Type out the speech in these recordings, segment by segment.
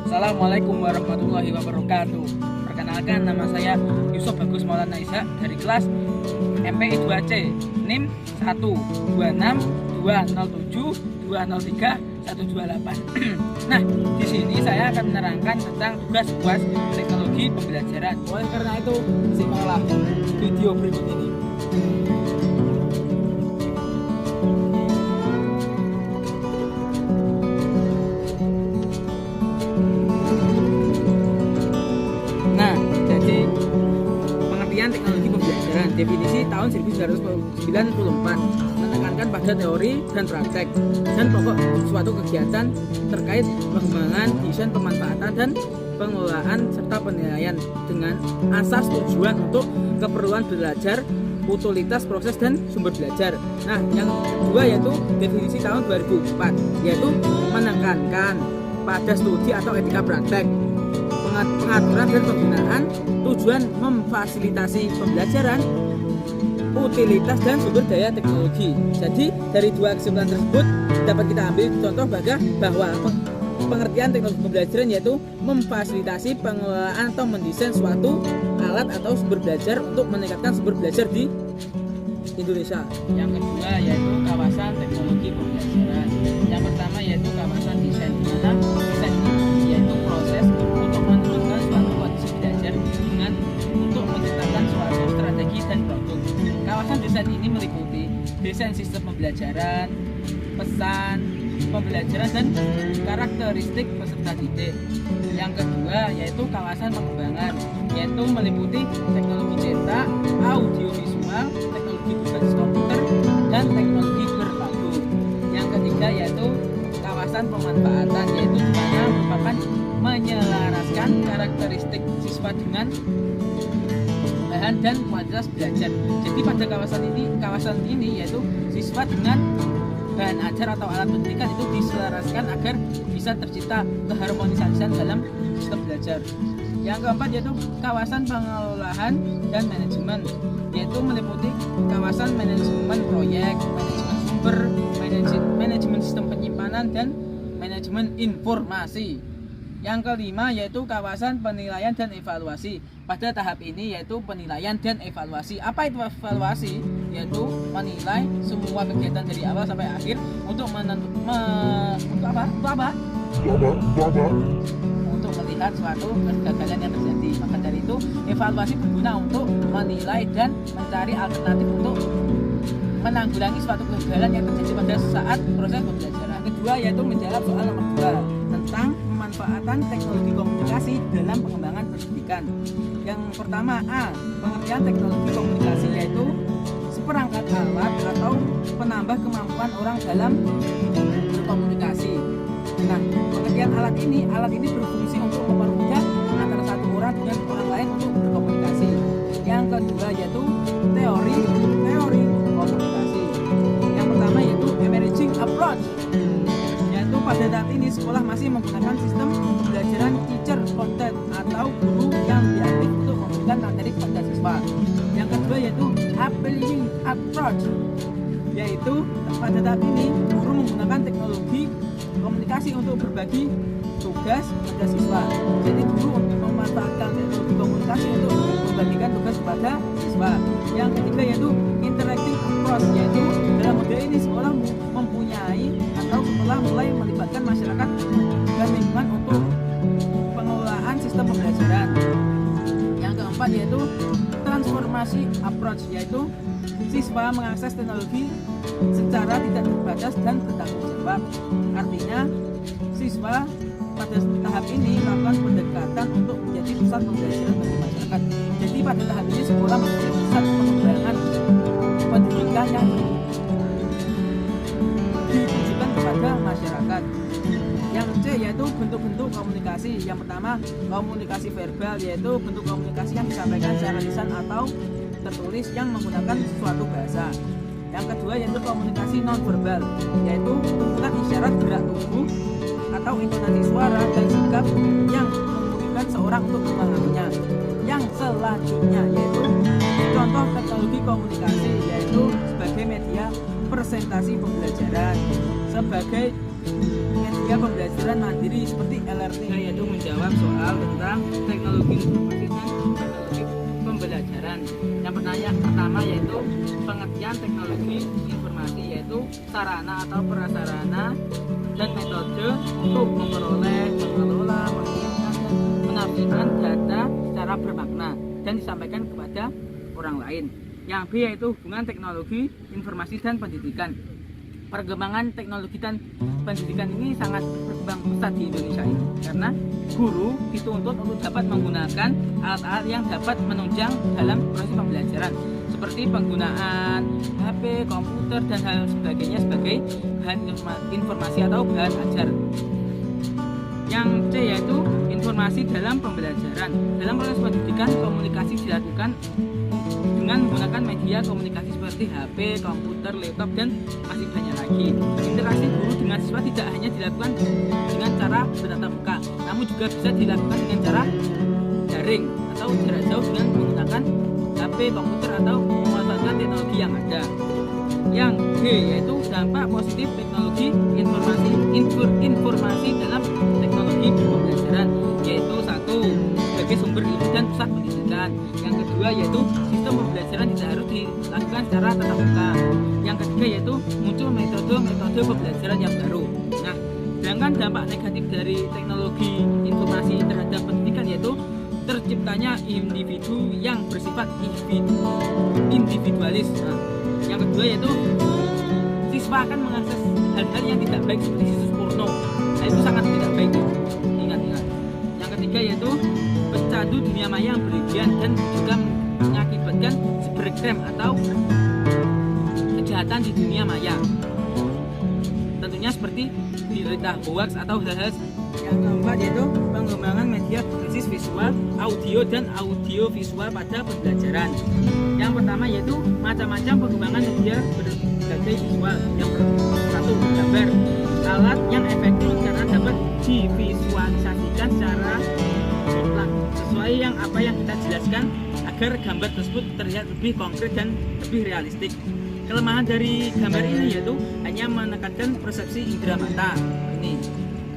Assalamualaikum warahmatullahi wabarakatuh. Perkenalkan, nama saya Yusuf Bagus Maulana Ishak dari kelas MPI 2C, NIM 126207203 Nah, di sini saya akan menerangkan tentang tugas UAS teknologi pembelajaran. Oleh karena itu, simaklah video berikut ini. Teknologi pembelajaran definisi tahun 1994 menekankan pada teori dan praktek dan pokok suatu kegiatan terkait pengembangan, desain, pemanfaatan dan pengelolaan serta penilaian dengan asas tujuan untuk keperluan belajar, utilitas proses dan sumber belajar. Nah, yang kedua yaitu definisi tahun 2004 yaitu menekankan pada studi atau etika praktek, pengaturan dan penggunaan, tujuan memfasilitasi pembelajaran, utilitas dan sumber daya teknologi. Jadi dari dua kesimpulan tersebut dapat kita ambil contoh bahwa pengertian teknologi pembelajaran yaitu memfasilitasi pengelolaan atau mendesain suatu alat atau sumber belajar untuk meningkatkan sumber belajar di Indonesia. Yang kedua yaitu kawasan teknologi pembelajaran. Yang pertama yaitu kawasan desain. Dimana desain ini yaitu proses untuk menentukan suatu kondisi belajar dengan untuk menciptakan suatu strategi dan produk. Kawasan desain ini meliputi desain sistem pembelajaran, pesan pembelajaran dan karakteristik peserta didik. Yang kedua yaitu kawasan pengembangan, yaitu meliputi teknologi cetak, audiovisual, teknologi berbasis komputer dan teknologi berpadu. Yang ketiga yaitu kawasan pemanfaatan, yaitu di mana merupakan menyelaraskan karakteristik siswa dengan bahan dan kualitas belajar. Jadi pada kawasan ini yaitu siswa dengan bahan ajar atau alat pendidikan itu diselaraskan agar bisa tercipta keharmonisasian dalam sistem belajar. Yang keempat yaitu kawasan pengelolaan dan manajemen, yaitu meliputi kawasan manajemen proyek, manajemen sumber, manajemen sistem penyimpanan dan manajemen informasi. Yang kelima yaitu kawasan penilaian dan evaluasi. Pada tahap ini yaitu penilaian dan evaluasi. Apa itu evaluasi? Yaitu menilai semua kegiatan dari awal sampai akhir untuk untuk melihat suatu kegagalan yang terjadi. Maka dari itu evaluasi berguna untuk menilai dan mencari alternatif untuk menanggulangi suatu kegagalan yang terjadi pada saat proses pembelajaran. Kedua yaitu menjawab soal nomor 2 tentang pemanfaatan teknologi komunikasi dalam pengembangan pendidikan. Yang pertama A, pengertian teknologi komunikasi yaitu seperangkat alat atau penambah kemampuan orang dalam berkomunikasi. Nah, pengertian alat ini berfungsi untuk mempermudah antara satu orang dengan orang lain untuk berkomunikasi. Yang kedua yaitu teori komunikasi. Yang pertama yaitu emerging approach, yaitu pada saat ini sekolah masih menggunakan sistem pembelajaran teacher content atau guru yang diaktif untuk memberikan materi kepada siswa. Yang kedua yaitu appealing approach, yaitu pada saat ini guru menggunakan teknologi komunikasi untuk berbagi tugas kepada siswa. Jadi guru memanfaatkan teknologi komunikasi untuk membagikan tugas kepada siswa. Yang ketiga yaitu interactive approach, yaitu dalam model ini sekolah mempunyai atau sekolah mulai melibatkan masyarakat dan lingkungan untuk pengelolaan sistem pembelajaran. Yang keempat yaitu transformasi approach, yaitu siswa mengakses teknologi secara tidak terbatas dan bertanggung jawab. Artinya siswa pada tahap ini melakukan pendekatan untuk menjadi pusat pembelajaran bagi masyarakat. Jadi pada tahap ini sekolah menjadi pusat pengembangan pendidikan yang ditujukan kepada masyarakat. Yang C yaitu bentuk-bentuk komunikasi. Yang pertama komunikasi verbal, yaitu bentuk komunikasi yang disampaikan secara lisan atau tertulis yang menggunakan suatu bahasa. Yang kedua yaitu komunikasi nonverbal, yaitu tuntutan isyarat gerak tubuh atau intonasi suara dan sikap yang memungkinkan seorang untuk memahaminya. Yang selanjutnya yaitu contoh teknologi komunikasi, yaitu sebagai media presentasi pembelajaran, sebagai media pembelajaran mandiri seperti LRT, yaitu menjawab soal tentang teknologi informasi dan teknologi pembelajaran. Yang pertama yaitu pengertian teknologi informasi, yaitu sarana atau prasarana dan metode untuk memperoleh, mengelola, mengirimkan dan menafsirkan data secara bermakna dan disampaikan kepada orang lain. Yang B yaitu hubungan teknologi informasi dan pendidikan. Perkembangan teknologi dan pendidikan ini sangat berkembang pesat di Indonesia ini, karena guru dituntut untuk dapat menggunakan alat-alat yang dapat menunjang dalam proses pembelajaran, seperti penggunaan HP, komputer, dan hal sebagainya sebagai bahan informasi atau bahan ajar. Yang C yaitu informasi dalam pembelajaran. Dalam proses pendidikan, komunikasi dilakukan dengan menggunakan media komunikasi seperti HP, komputer, laptop, dan masih banyak lagi. Interaksi guru dengan siswa tidak hanya dilakukan dengan cara bertatap muka, namun juga bisa dilakukan dengan cara daring atau jarak jauh dengan menggunakan HP, komputer, atau memanfaatkan teknologi yang ada. Yang D yaitu dampak positif teknologi informasi dalam teknologi pembelajaran, yaitu satu, sebagai sumber ilmu dan pusat pendidikan. Yang kedua yaitu sistem pembelajaran tidak harus dilakukan secara tatap muka. Yang ketiga yaitu muncul metode pembelajaran yang baru. Nah, sedangkan dampak negatif dari teknologi informasi terhadap pendidikan yaitu terciptanya individu yang bersifat individualis. Nah, yang kedua yaitu siswa akan mengakses hal-hal yang tidak baik seperti situs porno. Nah, itu sangat tidak baik. Ingat. Yang ketiga yaitu pecandu dunia maya yang berlebihan dan juga mengakibatkan cybercrime atau kejahatan di dunia maya. Tentunya seperti berita hoax atau hal-hal. Yang keempat yaitu pengembangan media berbasis visual, audio, dan audio visual pada pembelajaran. Yang pertama yaitu macam-macam pengembangan media berbagai visual. Yang satu, gambar. Alat yang efektif karena dapat divisualisasikan secara sesuai apa yang kita jelaskan agar gambar tersebut terlihat lebih konkret dan lebih realistik. Kelemahan dari gambar ini yaitu hanya menekankan persepsi indera mata ini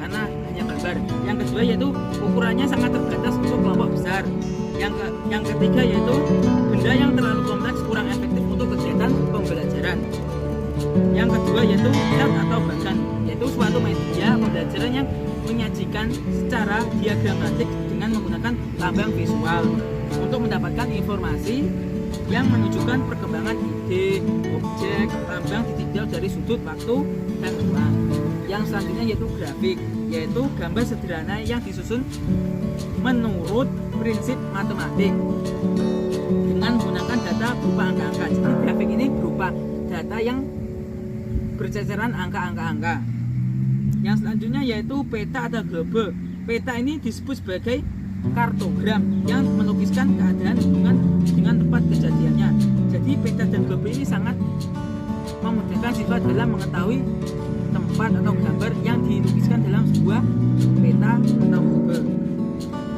karena hanya gambar. Yang kedua yaitu ukurannya sangat terbatas untuk kelompok besar. Yang ketiga yaitu benda yang terlalu kompleks kurang efektif untuk kegiatan pembelajaran. Yang kedua yaitu chart atau bagan, yaitu suatu media pembelajaran yang menyajikan secara diagramatik dengan menggunakan lambang visual untuk mendapatkan informasi yang menunjukkan perkembangan ide, objek, lambang ditinjau dari sudut waktu dan ruang. Yang selanjutnya yaitu grafik, yaitu gambar sederhana yang disusun menurut prinsip matematik dengan menggunakan data berupa angka-angka. Jadi grafik ini berupa data yang berceceran angka-angka. Yang selanjutnya yaitu peta atau globe. Peta ini disebut sebagai kartogram yang melukiskan keadaan hubungan dengan tempat kejadiannya. Jadi peta dan globe ini sangat memudahkan siswa dalam mengetahui tempat atau gambar yang dilukiskan dalam sebuah peta atau globe.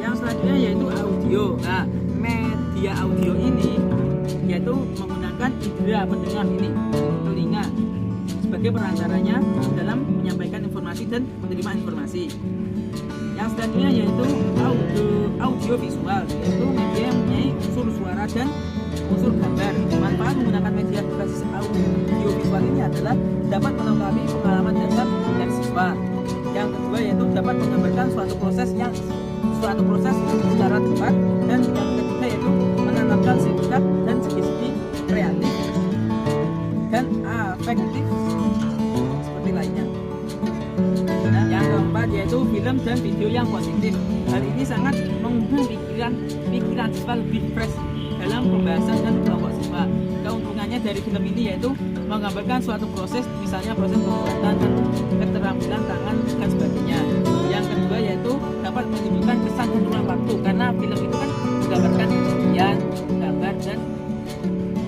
Yang selanjutnya yaitu audio. Nah, media audio ini yaitu menggunakan indera pendengar ini, telinga, sebagai perantaranya dalam menyampaikan informasi dan menerima informasi. Yang selanjutnya yaitu audio visual, yaitu media yang mempunyai unsur suara dan unsur gambar. Manfaat menggunakan media berbasis audio visual ini adalah dapat melengkapi pengalaman dasar dari siswa. Yang kedua yaitu dapat menggambarkan suatu proses secara tepat. Dan yang ketiga yaitu menanamkan sikap dan segi-segi kreatif dan afektif seperti lainnya. Nah, yang keempat yaitu film dan video yang positif. Hal ini sangat mengundang pikiran siswa lebih fresh dalam pembahasan dan kelompok siswa. Keuntungannya dari film ini yaitu menggambarkan suatu proses, misalnya proses pembuatan dan keterampilan tangan dan sebagainya. Yang kedua yaitu dapat menimbulkan kesan dan ruang waktu, karena film itu kan menggambarkan kejadian, gambar, dan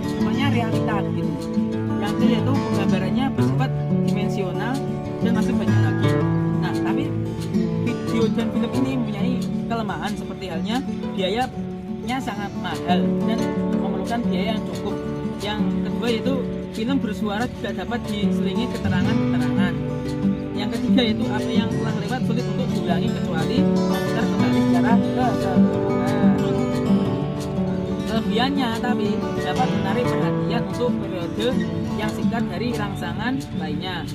semuanya realita gitu. Yang ketiga yaitu penggambarannya bersifat dimensional dan masih banyak lagi. Nah, tapi video dan film ini mempunyai kelemahan seperti halnya biayanya sangat mahal dan memerlukan biaya yang cukup. Yang kedua yaitu film bersuara tidak dapat diselingi keterangan-keterangan. yang ketiga yaitu apa yang telah lewat sulit untuk diulangi kecuali komputer kembali secara keseluruhan. Kelebihannya tapi dapat menarik perhatian untuk periode yang singkat dari rangsangan lainnya.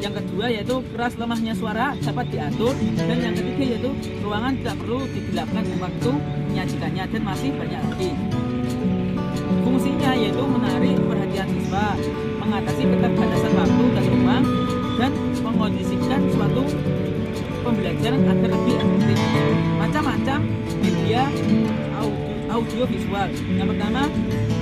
Yang kedua yaitu keras lemahnya suara dapat diatur, dan yang ketiga yaitu ruangan tidak perlu digelapkan waktu menyajikannya, dan masih banyak lagi. Fungsinya yaitu menarik perhatian siswa, mengatasi keterbatasan waktu dan ruang, dan mengkondisikan suatu pembelajaran agar lebih efektif. Macam-macam media audio visual. Yang pertama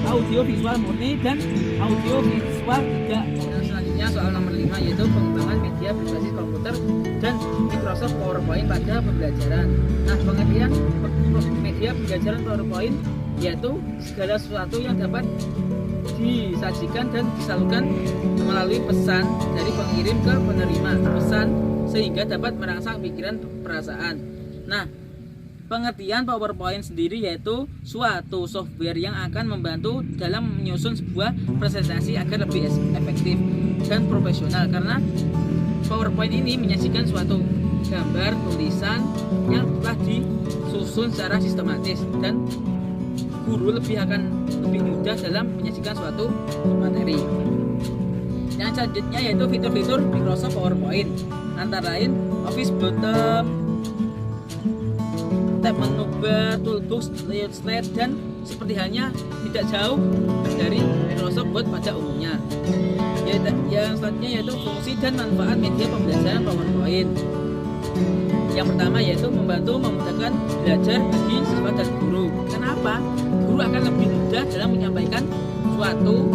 audio visual murni dan audio visual tidak. Selanjutnya soal nomor 5 yaitu pengembangan media berbasis komputer dan Microsoft PowerPoint pada pembelajaran. Nah, pengertian media pembelajaran PowerPoint yaitu segala sesuatu yang dapat disajikan dan disalurkan melalui pesan dari pengirim ke penerima pesan sehingga dapat merangsang pikiran perasaan. Nah, pengertian PowerPoint sendiri yaitu suatu software yang akan membantu dalam menyusun sebuah presentasi agar lebih efektif dan profesional, karena PowerPoint ini menyajikan suatu gambar, tulisan yang telah disusun secara sistematis, dan guru akan lebih mudah dalam menyajikan suatu materi. Yang selanjutnya yaitu fitur-fitur Microsoft PowerPoint, antara lain Office button, tab menu bar, toolbox, layout slide, dan seperti halnya tidak jauh dari Microsoft Word pada umumnya. Yang selanjutnya yaitu fungsi dan manfaat media pembelajaran PowerPoint. Yang pertama yaitu membantu memudahkan belajar bagi siswa dan guru. Kenapa? Guru akan lebih mudah dalam menyampaikan suatu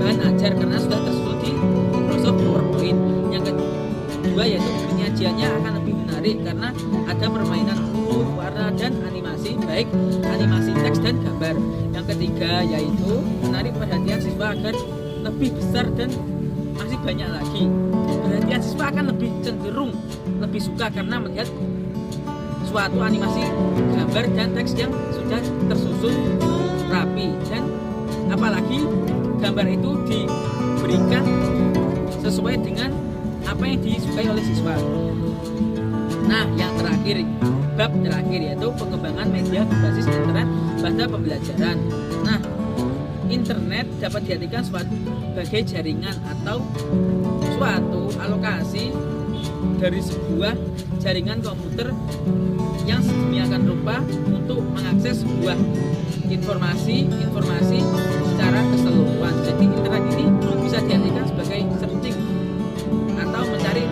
bahan ajar karena sudah tersusun di Microsoft PowerPoint. Yang kedua yaitu penyajiannya akan lebih menarik karena ada permainan huruf, warna, dan animasi, baik animasi teks dan gambar. Yang ketiga yaitu menarik perhatian siswa agar lebih besar dan masih banyak lagi. Perhatian siswa akan lebih cenderung lebih suka karena melihat suatu animasi gambar dan teks yang sudah tersusun rapi, dan apalagi gambar itu diberikan sesuai dengan apa yang disukai oleh siswa. Nah, yang terakhir, bab terakhir yaitu pengembangan media berbasis internet pada pembelajaran. Nah, internet dapat diartikan sebagai jaringan atau suatu alokasi dari sebuah jaringan komputer yang sedemikian rupa untuk mengakses sebuah informasi secara keseluruhan. Jadi internet ini bisa diartikan sebagai searching atau mencari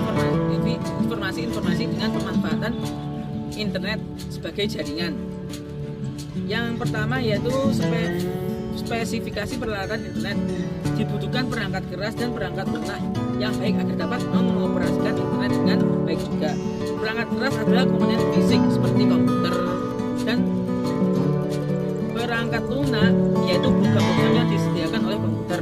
informasi dengan pemanfaatan internet sebagai jaringan. Yang pertama yaitu spesifikasi peralatan internet. Dibutuhkan perangkat keras dan perangkat lunak yang baik agar dapat mengoperasikan internet dengan baik juga. Perangkat keras adalah komponen fisik seperti komputer, dan perangkat lunak yaitu program-program yang disediakan oleh komputer.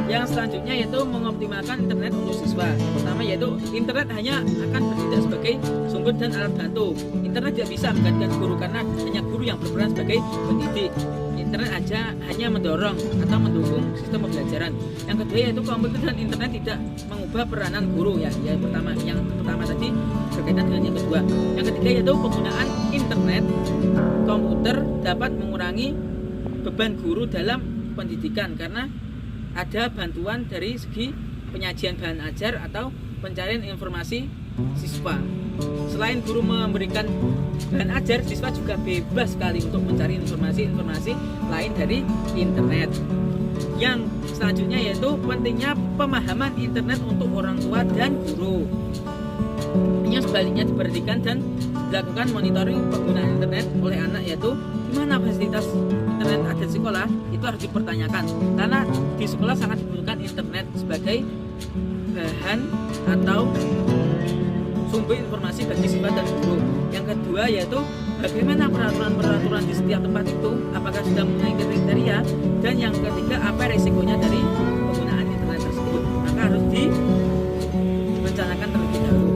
Yang selanjutnya yaitu mengoptimalkan internet untuk siswa. Yang pertama yaitu internet hanya akan bertindak sebagai sumber dan alat bantu. Internet tidak bisa menggantikan guru karena hanya guru yang berperan sebagai pendidik. Internet hanya mendorong atau mendukung sistem pembelajaran. Yang kedua yaitu komputer dan internet tidak mengubah peranan guru ya. Yang pertama tadi berkaitan dengan yang kedua. Yang ketiga yaitu penggunaan internet komputer dapat mengurangi beban guru dalam pendidikan karena ada bantuan dari segi penyajian bahan ajar atau pencarian informasi siswa. Selain guru memberikan bahan ajar, siswa juga bebas sekali untuk mencari informasi lain dari internet. Yang selanjutnya yaitu pentingnya pemahaman internet untuk orang tua dan guru. Yang sebaliknya diperhatikan dan dilakukan monitoring penggunaan internet oleh anak, yaitu di mana fasilitas internet ada di sekolah itu harus dipertanyakan karena di sekolah sangat dibutuhkan internet sebagai bahan atau sumber informasi bagi siswa dan guru. Yang kedua yaitu bagaimana peraturan di setiap tempat itu, apakah sudah memenuhi kriteria, dan yang ketiga apa resikonya dari penggunaan internet tersebut, maka harus direncanakan terlebih dahulu.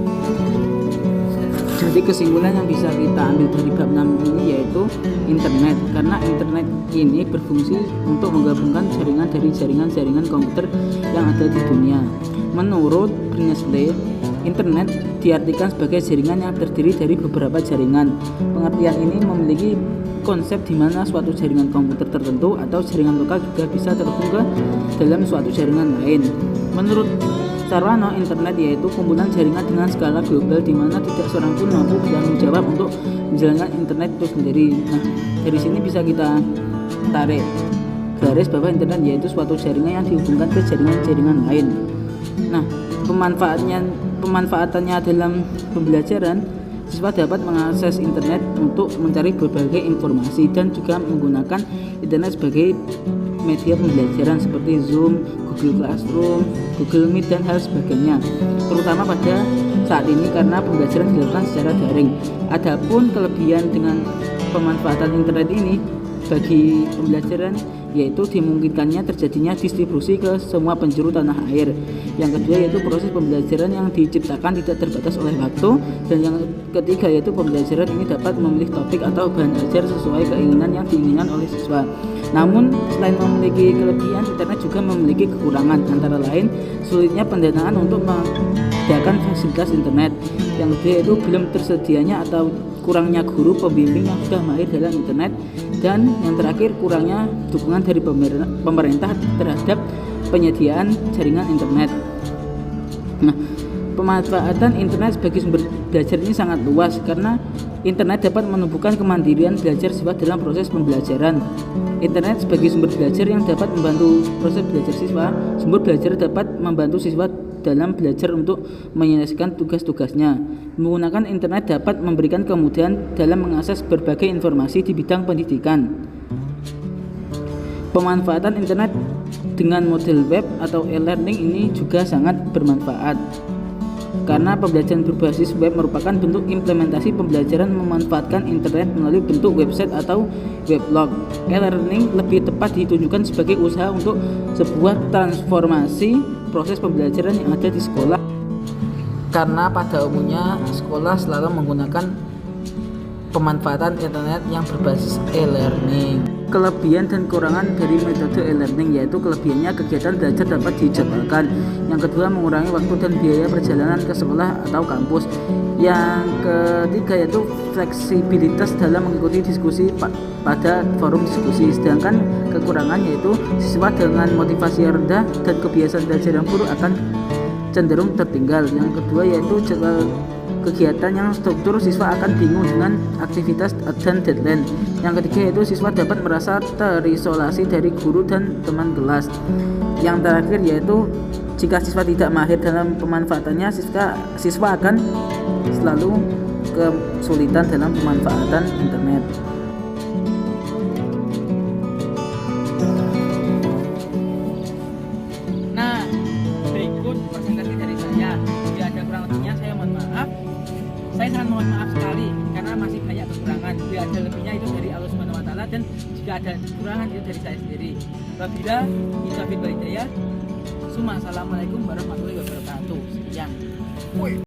Jadi kesimpulan yang bisa kita ambil dari bab 6 ini yaitu internet, karena internet ini berfungsi untuk menggabungkan jaringan dari jaringan komputer yang ada di dunia. Menurut Berners-Lee, Internet diartikan sebagai jaringan yang terdiri dari beberapa jaringan. Pengertian ini memiliki konsep di mana suatu jaringan komputer tertentu atau jaringan lokal juga bisa terhubung ke dalam suatu jaringan lain. Menurut Sarwono, internet yaitu kumpulan jaringan dengan skala global di mana tidak seorang pun mampu bertanggung jawab untuk menjalankan internet itu sendiri. Nah, dari sini bisa kita tarik garis bahwa internet yaitu suatu jaringan yang dihubungkan ke jaringan-jaringan lain. Nah, pemanfaatannya dalam pembelajaran, siswa dapat mengakses internet untuk mencari berbagai informasi dan juga menggunakan internet sebagai media pembelajaran seperti Zoom, Google Classroom, Google Meet, dan hal sebagainya, terutama pada saat ini karena pembelajaran dilakukan secara daring. Adapun kelebihan dengan pemanfaatan internet ini bagi pembelajaran yaitu dimungkinkannya terjadinya distribusi ke semua penjuru tanah air. Yang kedua yaitu proses pembelajaran yang diciptakan tidak terbatas oleh waktu, dan yang ketiga yaitu pembelajaran ini dapat memilih topik atau bahan ajar sesuai keinginan yang diinginkan oleh siswa. Namun selain memiliki kelebihan, internet juga memiliki kekurangan, antara lain sulitnya pendanaan untuk menyediakan fasilitas internet. Yang kedua yaitu belum tersedianya atau kurangnya guru pembimbing yang sudah mahir dalam internet, dan yang terakhir kurangnya dukungan dari pemerintah terhadap penyediaan jaringan internet. Nah, pemanfaatan internet sebagai sumber belajar ini sangat luas karena internet dapat menumbuhkan kemandirian belajar siswa dalam proses pembelajaran. Internet sebagai sumber belajar yang dapat membantu proses belajar siswa. Sumber belajar dapat membantu siswa dalam belajar untuk menyelesaikan tugas-tugasnya. Menggunakan internet dapat memberikan kemudahan dalam mengakses berbagai informasi di bidang pendidikan. Pemanfaatan internet dengan model web atau e-learning ini juga sangat bermanfaat karena pembelajaran berbasis web merupakan bentuk implementasi pembelajaran memanfaatkan internet melalui bentuk website atau weblog. E-learning lebih tepat ditunjukkan sebagai usaha untuk sebuah transformasi proses pembelajaran yang ada di sekolah, karena pada umumnya sekolah selalu menggunakan pemanfaatan internet yang berbasis e-learning. Kelebihan dan kekurangan dari metode e-learning yaitu kelebihannya kegiatan belajar dapat dijadwalkan. Yang kedua, mengurangi waktu dan biaya perjalanan ke sekolah atau kampus. Yang ketiga yaitu fleksibilitas dalam mengikuti diskusi pada forum diskusi. Sedangkan kekurangan yaitu siswa dengan motivasi yang rendah dan kebiasaan belajar yang buruk akan cenderung tertinggal. Yang kedua yaitu kegiatan yang struktur, siswa akan bingung dengan aktivitas dan deadline. Yang ketiga yaitu siswa dapat merasa terisolasi dari guru dan teman kelas. Yang terakhir yaitu jika siswa tidak mahir dalam pemanfaatannya, siswa akan selalu kesulitan dalam pemanfaatan internet. Nah, berikut presentasi dari saya. Jika ada kurang lebihnya saya mohon maaf. Saya sangat mohon maaf sekali karena masih banyak kekurangan. Jika ada lebihnya itu dari Allah Subhanahu wa taala, dan jika ada kekurangan itu dari saya sendiri. Apabila Assalamualaikum warahmatullahi wabarakatuh. Sekian.